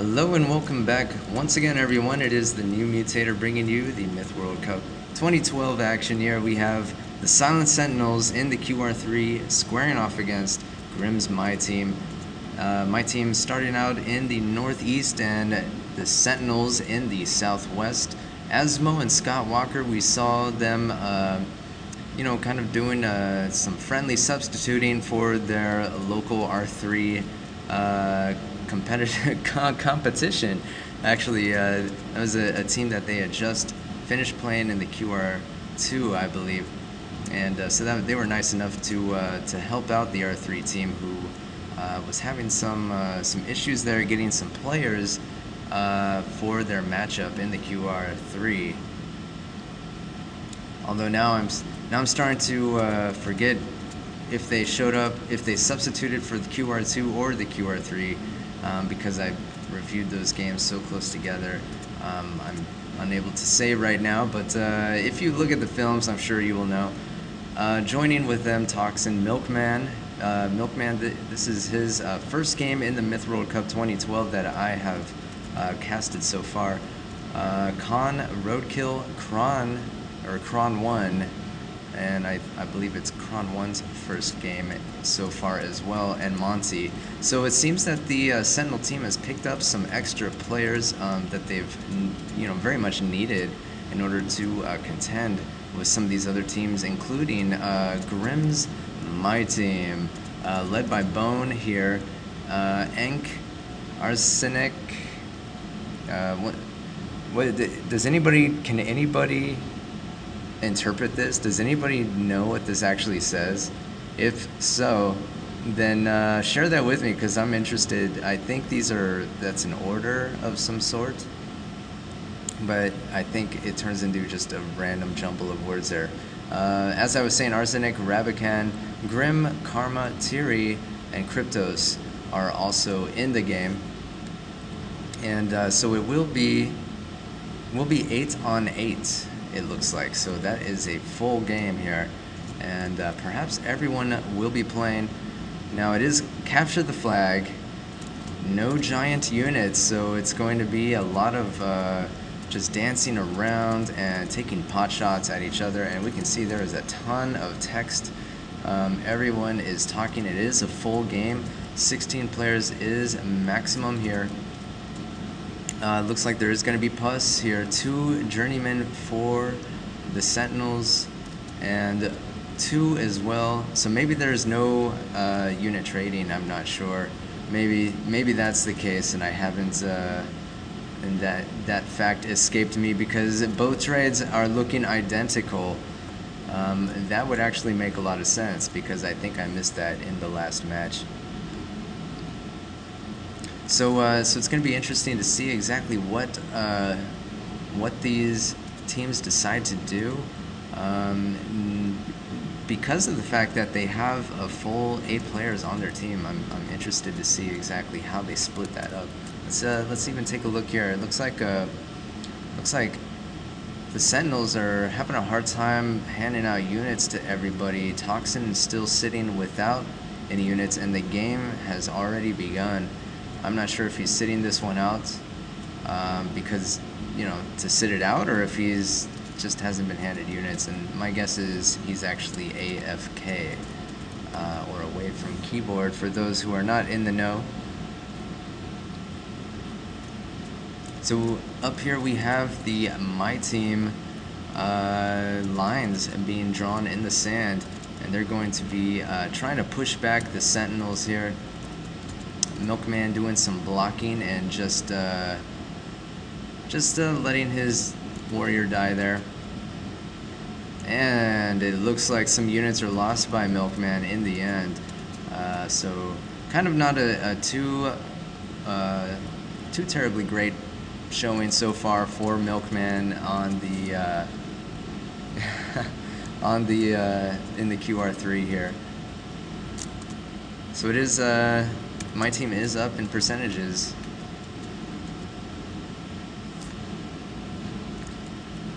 Hello and welcome back once again, everyone. It is the NewMutator bringing you the Myth World Cup 2012 action. Here we have the Silent Sentinels in the QR3 squaring off against Grimm's My Team. My Team starting out in the northeast and the Sentinels in the southwest. Asmo and Scott Walker, we saw them kind of doing some friendly substituting for their local R3 competition. Actually, that was a team that they had just finished playing in the QR2, I believe, and so that they were nice enough to help out the R3 team, who was having some issues there getting some players for their matchup in the QR3. Although now I'm starting to forget if they showed up, if they substituted for the QR2 or the QR3, because I reviewed those games so close together. I'm unable to say right now, but if you look at the films, I'm sure you will know. Joining with them, Toxin Milkman. Milkman, this is his first game in the Myth World Cup 2012 that I have casted so far. Con Roadkill, Kron 1, and I believe it's Kron 1's first game so far as well, and Monty. So it seems that the Sentinel team has picked up some extra players that they've very much needed in order to contend with some of these other teams, including Grimm's My Team, led by Bone here, Enk, Arsenic. Can anybody interpret this? Does anybody know what this actually says? If so, then share that with me, because I'm interested. I think that's an order of some sort, but I think it turns into just a random jumble of words there. As I was saying, Arsenic, Rabican, Grim, Karma, Tiri, and Cryptos are also in the game, and so it will be 8 on 8. It looks like. So that is a full game here, and perhaps everyone will be playing. Now it is capture the flag, no giant units, so it's going to be a lot of just dancing around and taking pot shots at each other, and we can see there is a ton of text. Everyone is talking. It is a full game. 16 players is maximum here. Looks like there is going to be pus here. 2 journeymen for the Sentinels and 2 as well. So maybe there's no unit trading. I'm not sure. Maybe that's the case, and I haven't. And that fact escaped me, because both trades are looking identical. That would actually make a lot of sense, because I think I missed that in the last match. So it's going to be interesting to see exactly what these teams decide to do, because of the fact that they have a full 8 players on their team. I'm interested to see exactly how they split that up. Let's even take a look here. It looks like the Sentinels are having a hard time handing out units to everybody. Toxin is still sitting without any units, and the game has already begun. I'm not sure if he's sitting this one out because, to sit it out, or if he's just hasn't been handed units. And my guess is he's actually AFK, or away from keyboard, for those who are not in the know. So up here we have the My Team lines being drawn in the sand, and they're going to be trying to push back the Sentinels here. Milkman doing some blocking and just letting his warrior die there. And it looks like some units are lost by Milkman in the end. So kind of not a too terribly great showing so far for Milkman on the in the QR3 here. So it is My Team is up in percentages,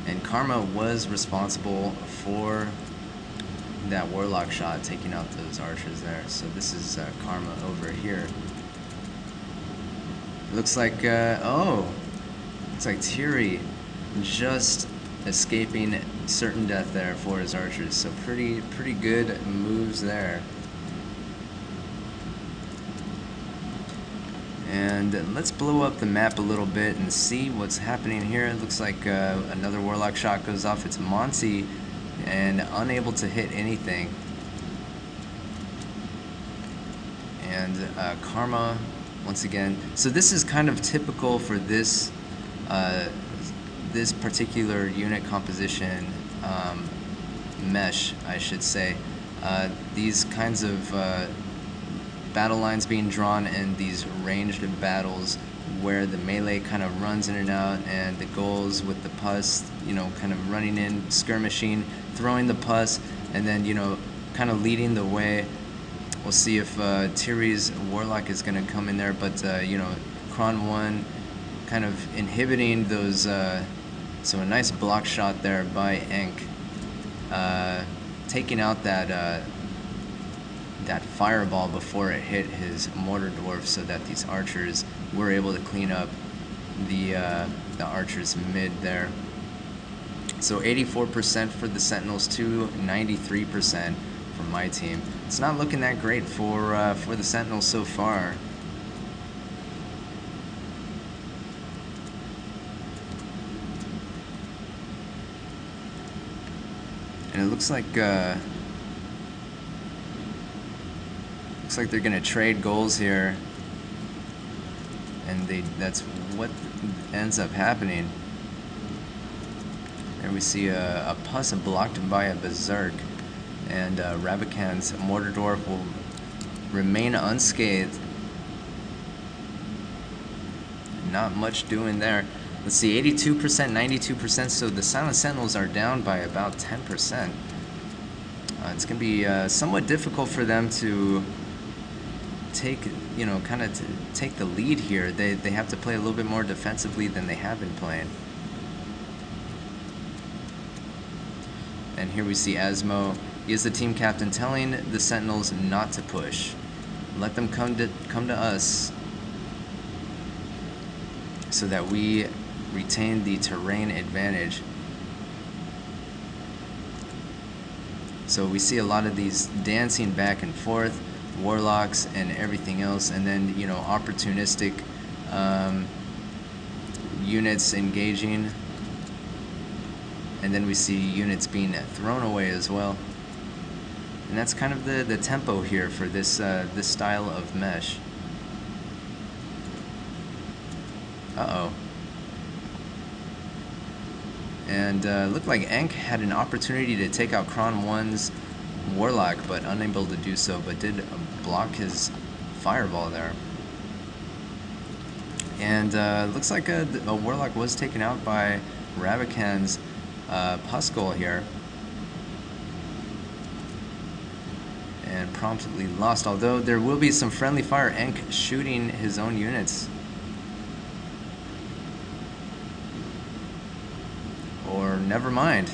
and Karma was responsible for that Warlock shot, taking out those archers there. So this is Karma over here. Looks like, oh, looks like Thierry just escaping certain death there for his archers. So pretty good moves there. And let's blow up the map a little bit and see what's happening here. It looks like another Warlock shot goes off. It's Monty, and unable to hit anything. And Karma, once again. So this is kind of typical for this this particular unit composition, mesh, I should say. These kinds of battle lines being drawn in these ranged battles where the melee kind of runs in and out, and the goals with the pus, you know, kind of running in, skirmishing, throwing the pus, and then, you know, kind of leading the way. We'll see if Thierry's Warlock is going to come in there, but, you know, Kron 1 kind of inhibiting those, so a nice block shot there by Enk, taking out that that fireball before it hit his mortar dwarf, so that these archers were able to clean up the archers mid there. So 84% for the Sentinels to 93% for my team. It's not looking that great for the Sentinels so far. And it looks like they're gonna trade goals here, and that's what ends up happening. There we see a pus blocked by a berserk, and Rabican's mortar dwarf will remain unscathed. Not much doing there. Let's see, 82%, 92%, so the Silent Sentinels are down by about 10%. It's going to be somewhat difficult for them to take, you know, kind of take the lead here. They have to play a little bit more defensively than they have been playing. And here we see Asmo. He is the team captain, telling the Sentinels not to push. Let them come to us, so that we retain the terrain advantage. So we see a lot of these dancing back and forth, warlocks and everything else, and then, you know, opportunistic units engaging, and then we see units being thrown away as well. And that's kind of the tempo here for this this style of mesh. Uh-oh. And looked like Enk had an opportunity to take out Kron 1's Warlock, but unable to do so, but did block his fireball there. And looks like a Warlock was taken out by Rabican's Puskol here. And promptly lost, although there will be some friendly fire. Enk shooting his own units. Or never mind.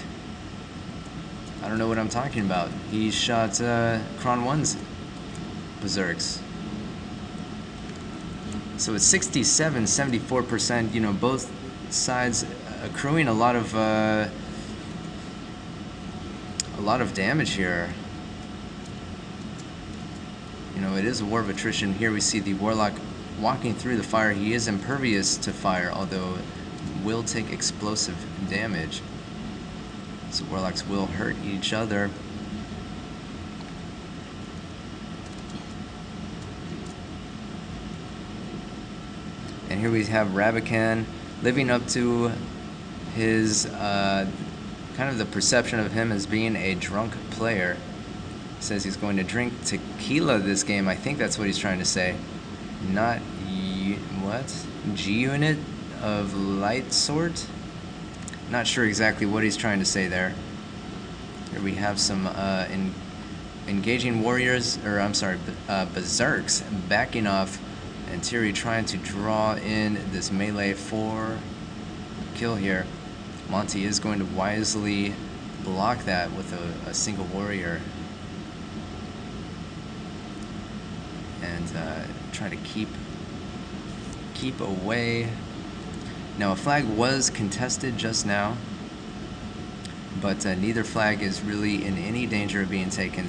I don't know what I'm talking about. He shot Kron 1's Berserks. So it's 67, 74%, you know, both sides accruing a lot of damage here. You know, it is a war of attrition. Here we see the Warlock walking through the fire. He is impervious to fire, although will take explosive damage. So Warlocks will hurt each other. And here we have Rabican living up to his kind of the perception of him as being a drunk player. Says he's going to drink tequila this game. I think that's what he's trying to say. Not what? G-unit of light sort? Not sure exactly what he's trying to say there. Here we have some engaging warriors, or I'm sorry, berserks backing off, and Thierry trying to draw in this melee for kill here. Monty is going to wisely block that with a single warrior. And try to keep keep away. Now, a flag was contested just now, but neither flag is really in any danger of being taken,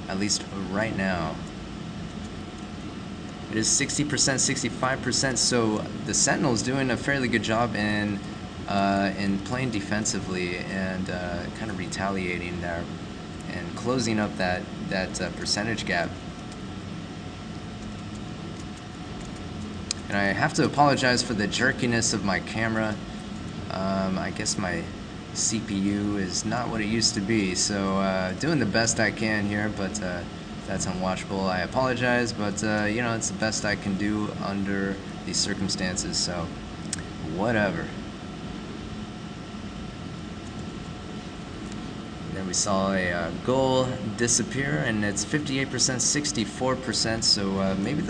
at least right now. It is 60%, 65%, so the Sentinel's doing a fairly good job in playing defensively and kind of retaliating there and closing up that percentage gap. And I have to apologize for the jerkiness of my camera. I guess my CPU is not what it used to be, so doing the best I can here, but that's unwatchable. I apologize, but you know, it's the best I can do under these circumstances, so whatever. Then we saw a goal disappear, and it's 58%, 64%. So maybe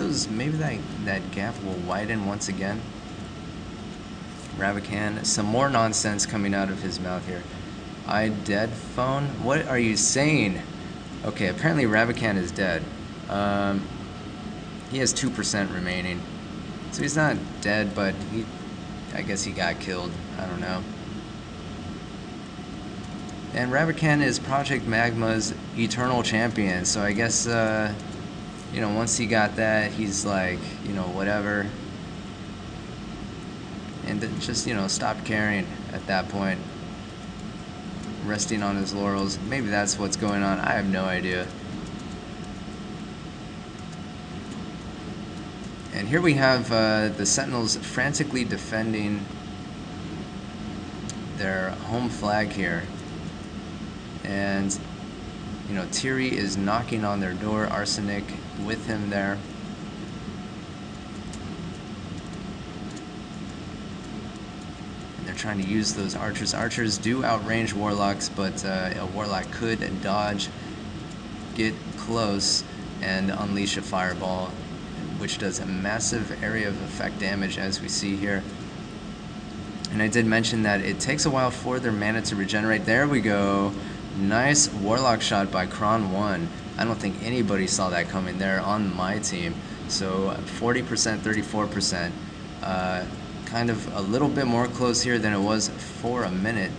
that gap will widen once again. Ravikant, some more nonsense coming out of his mouth here. I dead phone? What are you saying? Okay, apparently Ravikant is dead. He has 2% remaining, so he's not dead, but I guess he got killed. I don't know. And Ravikant is Project Magma's eternal champion, so I guess, you know, once he got that, he's like, you know, whatever. And then just, you know, stopped caring at that point. Resting on his laurels. Maybe that's what's going on. I have no idea. And here we have the Sentinels frantically defending their home flag here. And, you know, Thierry is knocking on their door, Arsenic with him there. And they're trying to use those archers. Archers do outrange warlocks, but a warlock could dodge, get close, and unleash a fireball, which does a massive area of effect damage, as we see here. And I did mention that it takes a while for their mana to regenerate. There we go. Nice warlock shot by Kron1. I don't think anybody saw that coming there on my team. So 40%, 34%. Kind of a little bit more close here than it was for a minute.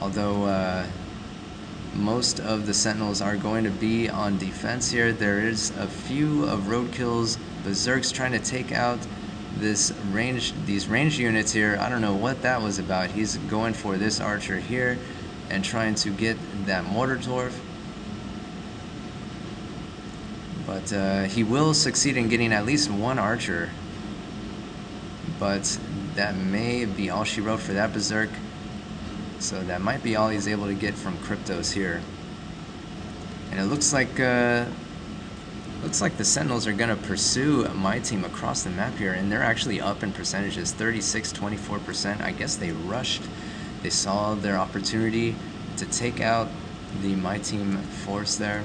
Although most of the Sentinels are going to be on defense here. There is a few of roadkills. Berserk's trying to take out these ranged units here. I don't know what that was about. He's going for this archer here and trying to get that mortar dwarf. But he will succeed in getting at least one archer. But that may be all she wrote for that Berserk. So that might be all he's able to get from Cryptos here. And it looks like the Sentinels are going to pursue my team across the map here, and they're actually up in percentages, 36, 24%. I guess they rushed. They saw their opportunity to take out the my team force there.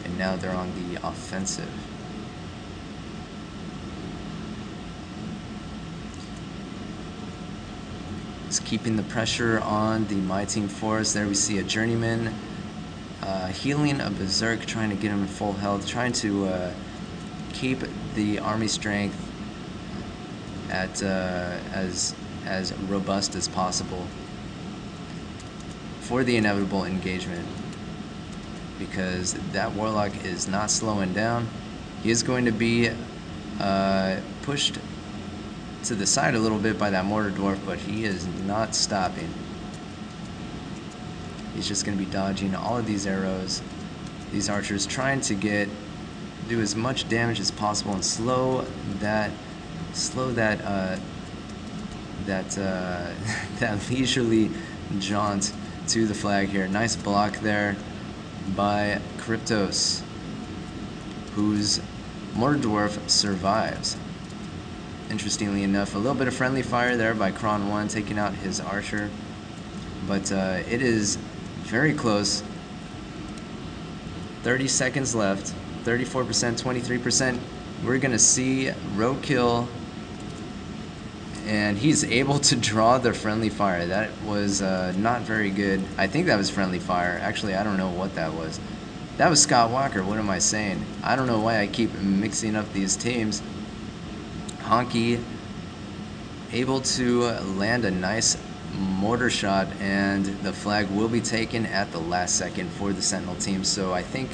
And now they're on the offensive. Just keeping the pressure on the my team force. There we see a journeyman healing a Berserk, trying to get him in full health, trying to keep the army strength at as robust as possible for the inevitable engagement, because that warlock is not slowing down. He is going to be pushed to the side a little bit by that mortar dwarf, but he is not stopping. He's just going to be dodging all of these arrows. These archers trying to do as much damage as possible and slow that leisurely jaunt to the flag here. Nice block there by Cryptos, whose mortar dwarf survives. Interestingly enough, a little bit of friendly fire there by Kron1, taking out his archer. But it is very close. 30 seconds left. 34%, 23%. We're going to see roadkill. And he's able to draw the friendly fire. That was not very good. I think that was friendly fire. Actually, I don't know what that was. That was Scott Walker. What am I saying? I don't know why I keep mixing up these teams. Honky able to land a nice mortar shot, and the flag will be taken at the last second for the Sentinel team. So I think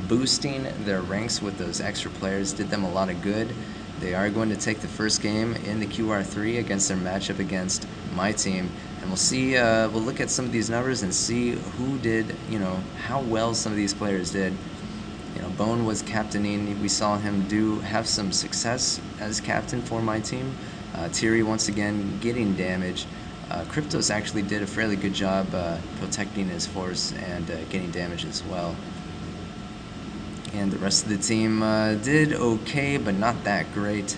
boosting their ranks with those extra players did them a lot of good. They are going to take the first game in the QR3 against their matchup against my team, and we'll see. We'll look at some of these numbers and see who did, how well some of these players did. Bone was captaining. We saw him have some success as captain for my team. Thierry once again getting damage. Cryptos actually did a fairly good job protecting his force and getting damage as well. And the rest of the team did okay, but not that great.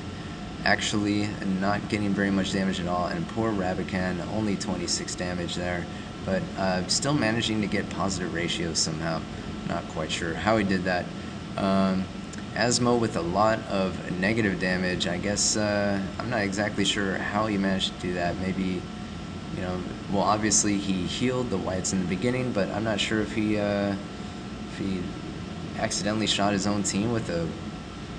Actually, not getting very much damage at all. And poor Rabican, only 26 damage there. But still managing to get positive ratios somehow. Not quite sure how he did that. Asmo with a lot of negative damage. I guess I'm not exactly sure how he managed to do that. Maybe, well, obviously he healed the whites in the beginning, but I'm not sure if he accidentally shot his own team with a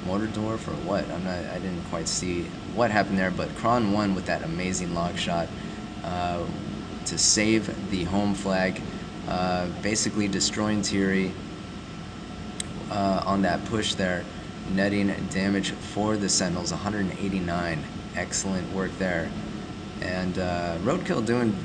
mortar dwarf or what. I didn't quite see what happened there, but Kron won with that amazing log shot to save the home flag, basically destroying Thierry on that push there, netting damage for the Sentinels, 189. Excellent work there. And Roadkill doing,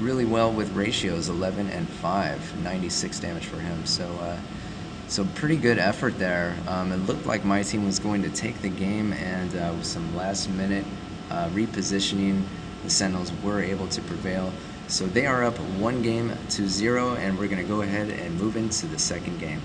really well with ratios, 11 and 5, 96 damage for him. So pretty good effort there. It looked like my team was going to take the game, and with some last-minute repositioning, the Sentinels were able to prevail. So they are up 1-0, and we're going to go ahead and move into the second game.